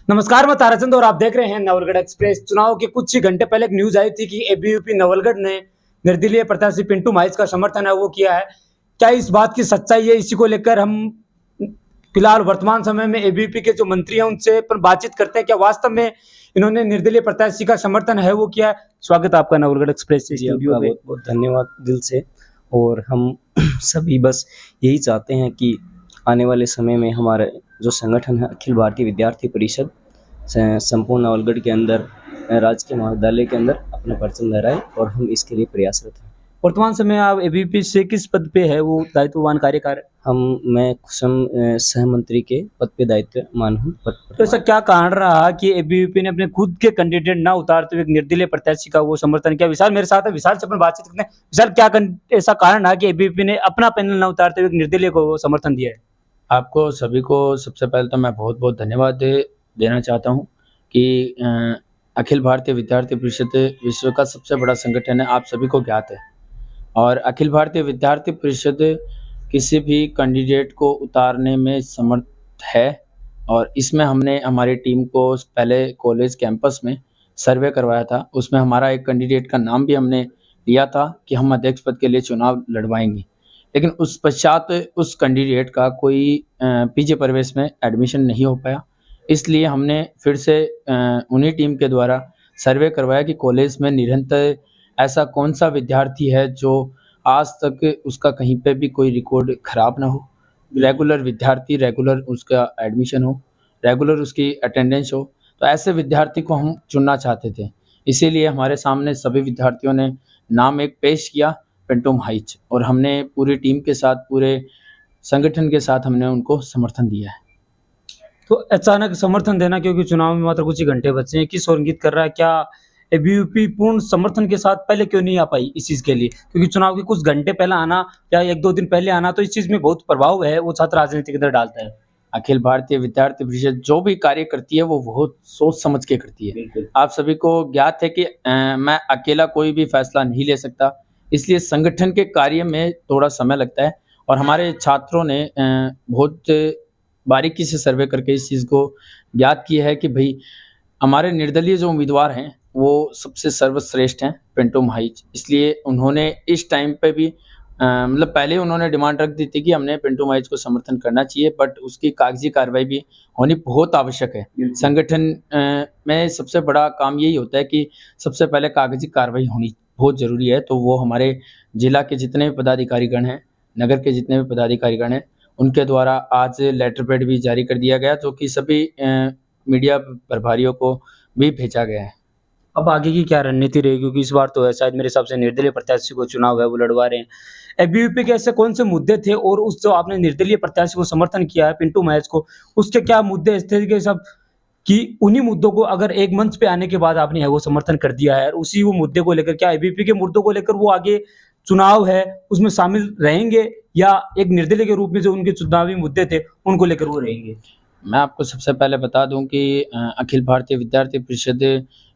नमस्कार, मैं ताराचंद और आप देख रहे हैं नवलगढ़ एक्सप्रेस। चुनाव के कुछ ही घंटे पहले एक न्यूज आई थी कि एबीवीपी नवलगढ़ ने निर्दलीय प्रत्याशी पिंटू माइज का समर्थन है वो किया है। क्या इस बात की सच्चाई है? इसी को लेकर हम फिलहाल वर्तमान समय में एबीवीपी के जो मंत्री हैं उनसे पर बातचीत करते हैं। क्या वास्तव में इन्होंने निर्दलीय प्रत्याशी का समर्थन है वो किया है? स्वागत है आपका नवलगढ़ एक्सप्रेस स्टूडियो में। बहुत बहुत धन्यवाद दिल से। और हम सभी बस यही चाहते हैं कि आने वाले समय में हमारा जो संगठन है अखिल भारतीय विद्यार्थी परिषद संपूर्ण नवलगढ़ के अंदर राजकीय महाविद्यालय के अंदर अपना परचम लहराए और हम इसके लिए प्रयासरत हैं। वर्तमान समय आप एबीवीपी से किस पद पे है वो दायित्ववान कार्यकार? मैं सह मंत्री के पद पे दायित्वमान हूँ। तो ऐसा क्या कारण रहा कि एबीवीपी ने अपने खुद के कैंडिडेट ना उतारते हुए एक निर्दलीय प्रत्याशी का वो समर्थन किया? विशाल मेरे साथ है, विशाल से अपन बातचीत करते हैं। विशाल, क्या ऐसा कारण रहा कि एबीवीपी ने अपना पैनल ना उतारते हुए एक निर्दलीय को वो समर्थन दिया है? आपको सभी को सबसे पहले तो मैं बहुत बहुत धन्यवाद देना चाहता हूँ कि अखिल भारतीय विद्यार्थी परिषद विश्व का सबसे बड़ा संगठन है, आप सभी को ज्ञात है। और अखिल भारतीय विद्यार्थी परिषद किसी भी कैंडिडेट को उतारने में समर्थ है। और इसमें हमने हमारी टीम को पहले कॉलेज कैंपस में सर्वे करवाया था, उसमें हमारा एक कैंडिडेट का नाम भी हमने लिया था कि हम अध्यक्ष पद के लिए चुनाव लड़वाएंगे। लेकिन उस पश्चात उस कैंडिडेट का कोई पीजी प्रवेश में एडमिशन नहीं हो पाया, इसलिए हमने फिर से उन्हीं टीम के द्वारा सर्वे करवाया कि कॉलेज में निरंतर ऐसा कौन सा विद्यार्थी है जो आज तक उसका कहीं पे भी कोई रिकॉर्ड खराब ना हो, रेगुलर विद्यार्थी, रेगुलर उसका एडमिशन हो, रेगुलर उसकी अटेंडेंस हो। तो ऐसे विद्यार्थी को हम चुनना चाहते थे, इसीलिए हमारे सामने सभी विद्यार्थियों ने नाम एक पेश किया, पिंटू माइज, और हमने पूरी टीम के साथ, पूरे संगठन के साथ हमने उनको समर्थन दिया है। तो अचानक समर्थन देना, क्योंकि चुनाव में मात्र कुछ ही घंटे बचे हैं, किस और इंगित कर रहा है? क्या एबीवीपी पूर्ण समर्थन के साथ पहले क्यों नहीं आ पाई इस चीज के लिए? क्योंकि चुनाव के कुछ घंटे पहले आना या एक दो दिन पहले आना तो इस चीज में बहुत प्रभाव है वो छात्र राजनीति के अंदर डालता है। अखिल भारतीय विद्यार्थी परिषद जो भी कार्य करती है वो बहुत सोच समझ के करती है। आप सभी को ज्ञात है कि मैं अकेला कोई भी फैसला नहीं ले सकता, इसलिए संगठन के कार्य में थोड़ा समय लगता है। और हमारे छात्रों ने बहुत बारीकी से सर्वे करके इस चीज़ को ज्ञात किया है कि भाई हमारे निर्दलीय जो उम्मीदवार हैं वो सबसे सर्वश्रेष्ठ हैं, पिंटू माइज। इसलिए उन्होंने इस टाइम पे भी मतलब पहले उन्होंने डिमांड रख दी थी कि हमने पिंटू माइज को समर्थन करना चाहिए, बट उसकी कागजी कार्रवाई भी होनी बहुत आवश्यक है। संगठन में सबसे बड़ा काम यही होता है कि सबसे पहले कागजी कार्रवाई होनी बहुत ज़रूरी है। तो वो हमारे जिला के जितने भी पदाधिकारीगण हैं, नगर के जितने भी पदाधिकारीगण हैं, उनके द्वारा आज लेटर पैड भी जारी कर दिया गया, जो कि सभी मीडिया प्रभारियों को भी भेजा गया है। अब आगे की क्या रणनीति रहेगी? क्योंकि इस बार तो है शायद मेरे हिसाब से निर्दलीय प्रत्याशी को चुनाव है वो लड़वा रहे हैं। एबीवीपी के ऐसे कौन से मुद्दे थे और उस जो आपने निर्दलीय प्रत्याशी को समर्थन किया है पिंटू महेश को, उसके क्या मुद्दे थे कि सब कि उन्हीं मुद्दों को अगर एक मंच पे आने के बाद आपने है वो समर्थन कर दिया है, और उसी वो मुद्दे को लेकर क्या एबीवीपी के मुद्दों को लेकर वो आगे चुनाव है उसमें शामिल रहेंगे, या एक निर्दलीय के रूप में जो उनके चुनावी मुद्दे थे उनको लेकर वो रहेंगे? मैं आपको सबसे पहले बता दूं कि अखिल भारतीय विद्यार्थी परिषद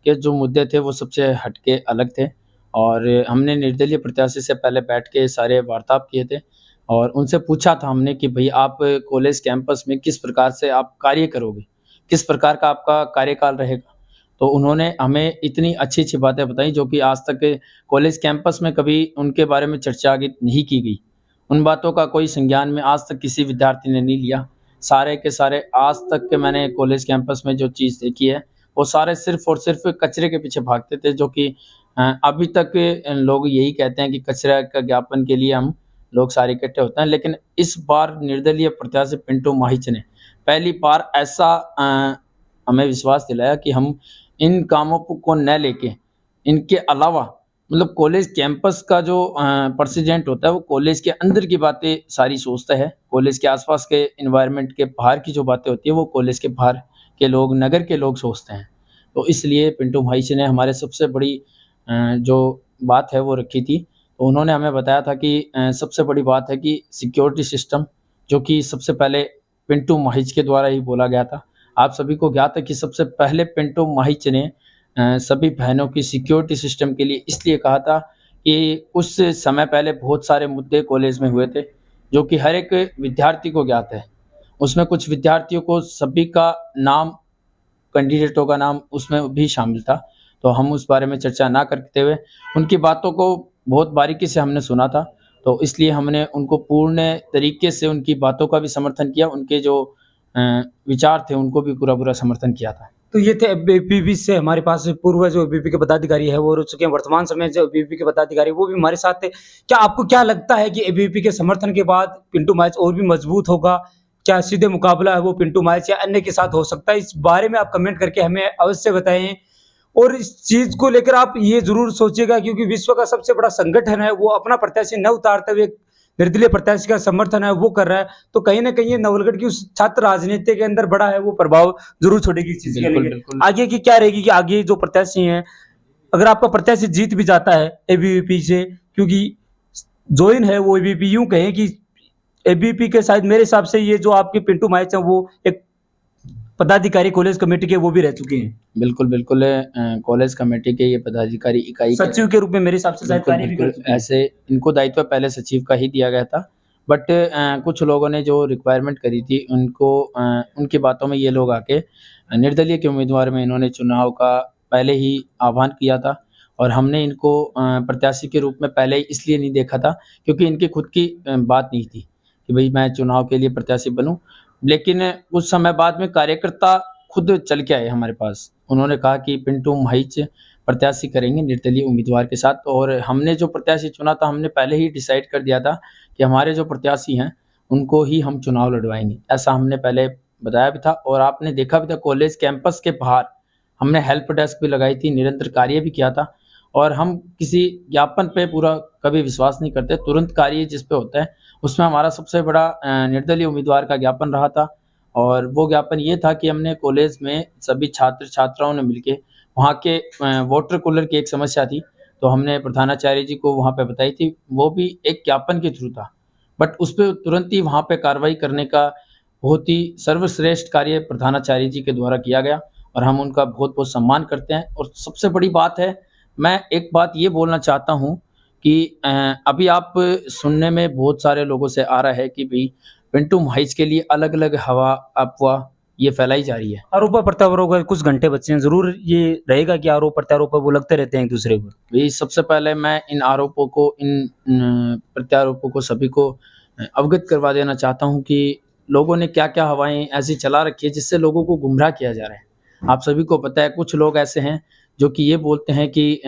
के जो मुद्दे थे वो सबसे हटके अलग थे। और हमने निर्दलीय प्रत्याशी से पहले बैठ के सारे वार्तालाप किए थे और उनसे पूछा था हमने कि भाई आप कॉलेज कैंपस में किस प्रकार से आप कार्य करोगे, किस प्रकार का आपका कार्यकाल रहेगा। तो उन्होंने हमें इतनी अच्छी अच्छी बातें बताई जो कि आज तक कॉलेज कैंपस में कभी उनके बारे में चर्चा नहीं की गई। उन बातों का कोई संज्ञान में आज तक किसी विद्यार्थी ने नहीं लिया। सारे के सारे आज तक के मैंने कॉलेज कैंपस में जो चीज़ देखी है वो सारे सिर्फ और सिर्फ कचरे के पीछे भागते थे, जो कि अभी तक लोग यही कहते हैं कि कचरा का ज्ञापन के लिए हम लोग सारे इकट्ठे होते हैं। लेकिन इस बार निर्दलीय प्रत्याशी पिंटू माहिच ने पहली बार ऐसा हमें विश्वास दिलाया कि हम इन कामों को न लेके इनके अलावा मतलब कॉलेज कैंपस का जो प्रेसिडेंट होता है वो कॉलेज के अंदर की बातें सारी सोचता है, कॉलेज के आसपास के एनवायरनमेंट के बाहर की जो बातें होती है वो कॉलेज के बाहर के लोग, नगर के लोग सोचते हैं। तो इसलिए पिंटू भाई ने हमारे सबसे बड़ी जो बात है वो रखी थी। तो उन्होंने हमें बताया था कि सबसे बड़ी बात है कि सिक्योरिटी सिस्टम, जो कि सबसे पहले पिंटू माहिज के द्वारा ही बोला गया था। आप सभी को ज्ञात है कि सबसे पहले पिंटू माहिज ने सभी बहनों की सिक्योरिटी सिस्टम के लिए इसलिए कहा था कि उस समय पहले बहुत सारे मुद्दे कॉलेज में हुए थे जो कि हर एक विद्यार्थी को ज्ञात है। उसमें कुछ विद्यार्थियों को सभी का नाम कैंडिडेटों का नाम उसमें भी शामिल था, तो हम उस बारे में चर्चा ना करते हुए उनकी बातों को बहुत बारीकी से हमने सुना था। तो इसलिए हमने उनको पूर्ण तरीके से उनकी बातों का भी समर्थन किया, उनके जो विचार थे उनको भी पूरा-पूरा समर्थन किया था। तो ये थे एबीवीपी से हमारे पास पूर्व जो एबीवीपी के पदाधिकारी है वो रह चुके हैं, वर्तमान समय जो एबीवीपी के पदाधिकारी वो भी हमारे साथ थे। क्या आपको क्या लगता है कि एबीवीपी के समर्थन के बाद पिंटू मैच और भी मजबूत होगा? क्या सीधे मुकाबला है वो पिंटू मैच या अन्य के साथ हो सकता है? इस बारे में आप कमेंट करके हमें अवश्य बताएं। और इस चीज को लेकर आप ये जरूर सोचिएगा, क्योंकि विश्व का सबसे बड़ा संगठन है वो अपना प्रत्याशी न उतारते हुए निर्दलीय प्रत्याशी का समर्थन है वो कर रहा है, तो कहीं ना कहीं ये नवलगढ़ की उस छात्र राजनीति के अंदर बड़ा है वो प्रभाव जरूर छोड़ेगी इस चीज के बिल्कुल, लेके। बिल्कुल। आगे की क्या रहेगी कि आगे जो प्रत्याशी हैं, अगर आपका प्रत्याशी जीत भी जाता है एबीवीपी से, क्योंकि जोइन है वो एबीवीपी, यूं कहें कि एबीवीपी के शायद मेरे हिसाब से ये जो आपके पिंटू माइच है वो एक पदाधिकारी कॉलेज कमेटी के वो भी रह चुके हैं, बिल्कुल, बिल्कुल कॉलेज कमेटी के ये पदाधिकारी इकाई के सचिव के रूप में मेरे हिसाब से शायद बिल्कुल, कार्य भी कर बिल्कुल चुके हैं। ऐसे इनको दायित्व पहले सचिव का ही दिया गया था। बट कुछ लोगों ने जो रिक्वायरमेंट करी थी उनको उनकी बातों में ये लोग आके निर्दलीय के उम्मीदवार में इन्होंने चुनाव का पहले ही आह्वान किया था, और हमने इनको प्रत्याशी के रूप में पहले ही इसलिए नहीं देखा था क्योंकि इनकी खुद की बात नहीं थी कि भई मैं चुनाव के लिए प्रत्याशी बनूँ। लेकिन कुछ समय बाद में कार्यकर्ता खुद चल के आए हमारे पास। उन्होंने कहा कि पिंटू माहिच प्रत्याशी करेंगे निर्दलीय उम्मीदवार के साथ, और हमने जो प्रत्याशी चुना था हमने पहले ही डिसाइड कर दिया था कि हमारे जो प्रत्याशी हैं उनको ही हम चुनाव लड़वाएँगे। ऐसा हमने पहले बताया भी था, और आपने देखा भी था कॉलेज कैंपस के बाहर हमने हेल्प डेस्क भी लगाई थी, निरंतर कार्य भी किया था। और हम किसी ज्ञापन पे पूरा कभी विश्वास नहीं करते, तुरंत कार्य जिस पे होता है उसमें हमारा सबसे बड़ा निर्दलीय उम्मीदवार का ज्ञापन रहा था। और वो ज्ञापन ये था कि हमने कॉलेज में सभी छात्र-छात्राओं ने मिलके वहाँ के वाटर कूलर की एक समस्या थी, तो हमने प्रधानाचार्य जी को वहाँ पे बताई थी। वो भी एक ज्ञापन के थ्रू था, बट उस पे तुरंत ही वहाँ पे कार्रवाई करने का बहुत ही सर्वश्रेष्ठ कार्य प्रधानाचार्य जी के द्वारा किया गया, और हम उनका बहुत-बहुत सम्मान करते हैं। और सबसे बड़ी बात है, मैं एक बात ये बोलना चाहता हूँ कि अभी आप सुनने में बहुत सारे लोगों से आ रहा है कि भई पिंटू माहिच के लिए अलग-अलग हवा अफ़वाह ये फैलाई जा रही है। आरोप प्रत्यारोप का कुछ घंटे बचे हैं, जरूर ये रहेगा कि आरोप प्रत्यारोप वो लगते रहते हैं एक दूसरे पर। भई सबसे पहले मैं इन आरोपों को, इन प्रत्यारोपों को सभी को अवगत करवा देना चाहता हूँ कि लोगों ने क्या-क्या हवाएँ ऐसी चला रखी है जिससे लोगों को गुमराह किया जा रहा है। आप सभी को पता है कुछ लोग ऐसे हैं जो कि ये बोलते हैं कि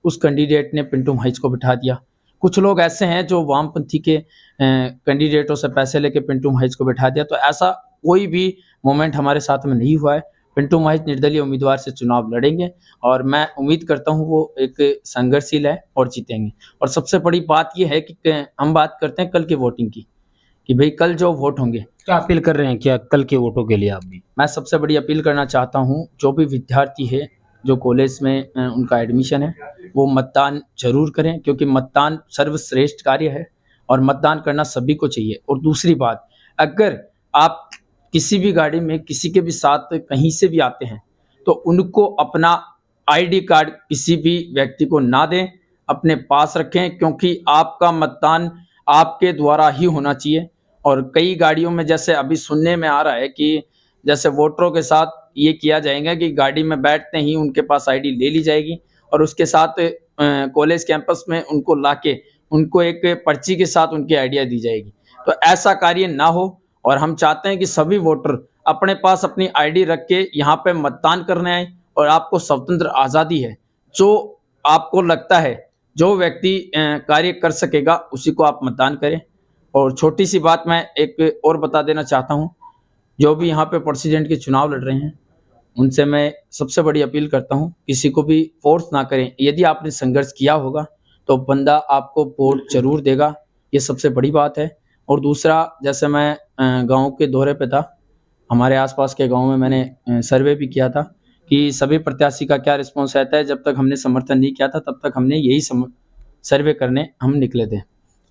उस कैंडिडेट ने पिंटू माहिच को बिठा दिया। कुछ लोग ऐसे हैं जो वामपंथी के कैंडिडेटों से पैसे लेके पिंटू माहिच को बिठा दिया। तो ऐसा कोई भी मोमेंट हमारे साथ में नहीं हुआ है। पिंटू माहिच निर्दलीय उम्मीदवार से चुनाव लड़ेंगे, और मैं उम्मीद करता हूँ वो एक संघर्षशील है और जीतेंगे। और सबसे बड़ी बात ये है कि हम बात करते हैं कल की वोटिंग की, कि भई कल जो वोट होंगे, क्या अपील कर रहे हैं क्या कल के वोटों के लिए आप भी? मैं सबसे बड़ी अपील करना चाहता हूँ, जो भी विद्यार्थी है, जो कॉलेज में उनका एडमिशन है, वो मतदान ज़रूर करें, क्योंकि मतदान सर्वश्रेष्ठ कार्य है और मतदान करना सभी को चाहिए। और दूसरी बात, अगर आप किसी भी गाड़ी में किसी के भी साथ कहीं से भी आते हैं, तो उनको अपना आईडी कार्ड किसी भी व्यक्ति को ना दें, अपने पास रखें, क्योंकि आपका मतदान आपके द्वारा ही होना चाहिए। और कई गाड़ियों में जैसे अभी सुनने में आ रहा है कि जैसे वोटरों के साथ ये किया जाएगा कि गाड़ी में बैठते ही उनके पास आईडी ले ली जाएगी, और उसके साथ कॉलेज कैंपस में उनको लाके उनको एक पर्ची के साथ उनकी आइडिया दी जाएगी। तो ऐसा कार्य ना हो, और हम चाहते हैं कि सभी वोटर अपने पास अपनी आईडी रख के यहाँ पे मतदान करने आएँ, और आपको स्वतंत्र आज़ादी है। जो आपको लगता है जो व्यक्ति कार्य कर सकेगा उसी को आप मतदान करें। और छोटी सी बात मैं एक और बता देना चाहता हूँ, जो भी यहाँ पे प्रेसिडेंट के चुनाव लड़ रहे हैं उनसे मैं सबसे बड़ी अपील करता हूँ, किसी को भी फोर्स ना करें। यदि आपने संघर्ष किया होगा तो बंदा आपको वोट जरूर देगा, ये सबसे बड़ी बात है। और दूसरा, जैसे मैं गाँव के दौरे पे था, हमारे आसपास के गाँव में मैंने सर्वे भी किया था कि सभी प्रत्याशी का क्या रिस्पॉन्स रहता है। जब तक हमने समर्थन नहीं किया था तब तक हमने यही सर्वे करने हम निकले थे।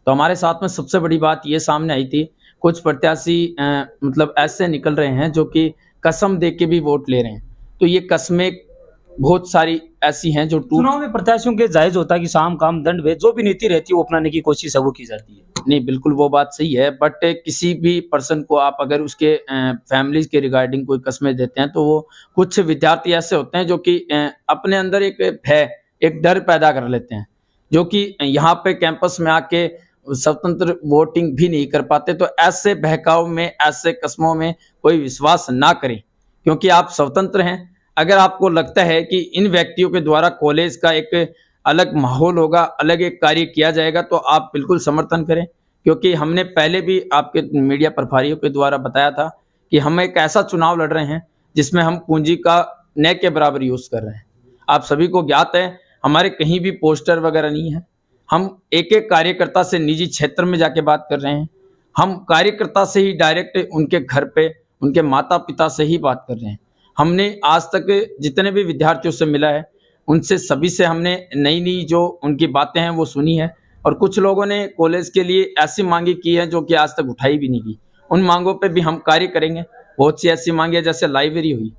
तो हमारे साथ में सबसे बड़ी बात ये सामने आई थी, कुछ प्रत्याशी मतलब ऐसे निकल रहे हैं जो कि कसम दे के भी वोट ले रहे हैं। तो ये कस्में बहुत सारी ऐसी हैं जो चुनाव में प्रत्याशियों के जायज होता है कि साम काम दंड भेद जो भी नीति रहती है वो अपनाने की कोशिश है वो की जाती है। नहीं, बिल्कुल वो बात सही है, बट किसी भी पर्सन को आप अगर उसके फैमिलीज़ के रिगार्डिंग कोई कस्में देते हैं, तो वो कुछ विद्यार्थी ऐसे होते हैं जो कि अपने अंदर एक भय, एक डर पैदा कर लेते हैं, जो कि यहाँ पे कैंपस में आके स्वतंत्र वोटिंग भी नहीं कर पाते। तो ऐसे बहकाव में, ऐसे कस्मों में कोई विश्वास ना करें, क्योंकि आप स्वतंत्र हैं। अगर आपको लगता है कि इन व्यक्तियों के द्वारा कॉलेज का एक अलग माहौल होगा, अलग एक कार्य किया जाएगा, तो आप बिल्कुल समर्थन करें, क्योंकि हमने पहले भी आपके मीडिया प्रभारियों के द्वारा बताया था कि हम एक ऐसा चुनाव लड़ रहे हैं जिसमें हम पूंजी का न के बराबर यूज़ कर रहे हैं। आप सभी को ज्ञात है, हमारे कहीं भी पोस्टर वगैरह नहीं है। हम एक-एक कार्यकर्ता से निजी क्षेत्र में जाके बात कर रहे हैं। हम कार्यकर्ता से ही डायरेक्ट उनके घर पे, उनके माता-पिता से ही बात कर रहे हैं। हमने आज तक जितने भी विद्यार्थियों से मिला है, उनसे सभी से हमने नई-नई जो उनकी बातें हैं वो सुनी है, और कुछ लोगों ने कॉलेज के लिए ऐसी माँगें की हैं जो कि आज तक उठाई भी नहीं गई। उन माँगों पे भी हम कार्य करेंगे। बहुत सी ऐसी माँगें जैसे लाइब्रेरी हुई।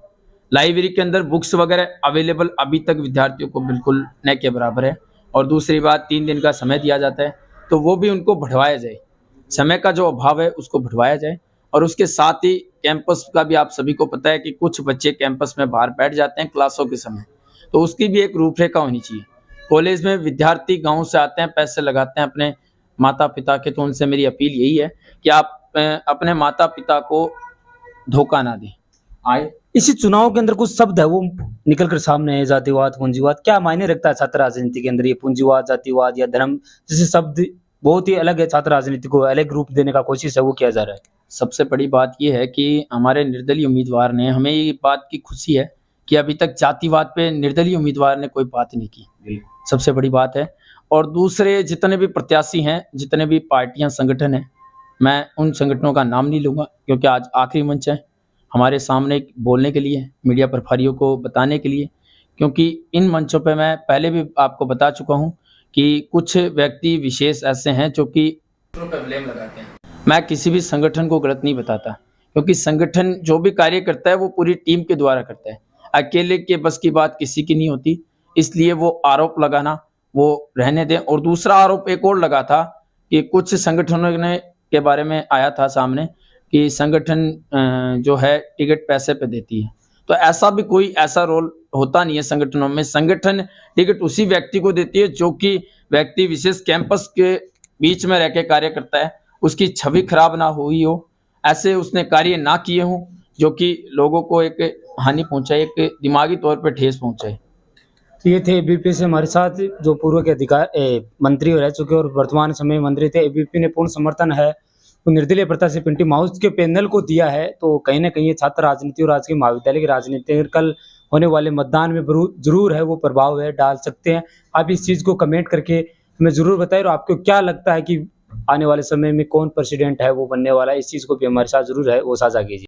लाइब्रेरी के अंदर बुक्स वगैरह अवेलेबल अभी तक विद्यार्थियों को बिल्कुल न के बराबर है, और दूसरी बात 3 दिन का समय दिया जाता है, तो वो भी उनको बढ़वाया जाए। समय का जो अभाव है उसको बढ़वाया जाए, और उसके साथ ही कैंपस का भी आप सभी को पता है कि कुछ बच्चे कैंपस में बाहर बैठ जाते हैं क्लासों के समय, तो उसकी भी एक रूपरेखा होनी चाहिए। कॉलेज में विद्यार्थी गाँव से आते हैं, पैसे लगाते हैं अपने माता-पिता के, तो उनसे मेरी अपील यही है कि आप अपने माता-पिता को धोखा ना दें। आए इसी चुनाव के अंदर कुछ शब्द है वो निकल कर सामने है, जातिवाद, पूंजीवाद, क्या मायने रखता है छात्र राजनीति के अंदर ये पूंजीवाद, जातिवाद या धर्म जैसे शब्द बहुत ही अलग है, छात्र राजनीति को अलग रूप देने का कोशिश है, वो किया जा रहा है। सबसे बड़ी बात ये है कि हमारे निर्दलीय उम्मीदवार ने, हमें ये बात की खुशी है कि अभी तक जातिवाद पे निर्दलीय उम्मीदवार ने कोई बात नहीं की। सबसे बड़ी बात है। और दूसरे जितने भी प्रत्याशी हैं, जितने भी पार्टियां, संगठन हैं, मैं उन संगठनों का नाम नहीं लूँगा, क्योंकि आज आखिरी मंच है हमारे सामने बोलने के लिए, मीडिया प्रभारियों को बताने के लिए, क्योंकि इन मंचों पे मैं पहले भी आपको बता चुका हूँ कि कुछ व्यक्ति विशेष ऐसे हैं जो कि दूसरों पर ब्लेम लगाते हैं। मैं किसी भी संगठन को गलत नहीं बताता, क्योंकि संगठन जो भी कार्य करता है वो पूरी टीम के द्वारा करता है। अकेले के बस की बात किसी की नहीं होती, इसलिए वो आरोप लगाना वो रहने दें। और दूसरा आरोप एक और लगा था कि कुछ संगठनों ने के बारे में आया था सामने कि संगठन जो है टिकट पैसे पे देती है, तो ऐसा भी कोई ऐसा रोल होता नहीं है संगठनों में। संगठन टिकट उसी व्यक्ति को देती है जो कि व्यक्ति विशेष कैंपस के बीच में रह के कार्य करता है, उसकी छवि खराब ना हुई हो, ऐसे उसने कार्य ना किए हों जो कि लोगों को एक हानि पहुंचाए, एक दिमागी तौर पे ठेस पहुंचाए। तो ये थे एबीवीपी से हमारे साथ जो पूर्व के मंत्री रह चुके और वर्तमान समय में मंत्री थे। एबीवीपी ने पूर्ण समर्थन है तो निर्दलीय प्रत्याशी पिंटू माउस के पैनल को दिया है। तो कहीं न कहीं ये छात्र राजनीति और राजकीय महाविद्यालय की राजनीति कल होने वाले मतदान में ज़रूर है वो प्रभाव है डाल सकते हैं। आप इस चीज़ को कमेंट करके हमें ज़रूर बताएं और आपको क्या लगता है कि आने वाले समय में कौन प्रेसिडेंट है वो बनने वाला है, इस चीज़ को भी हमारे साथ ज़रूर है वो साझा कीजिए।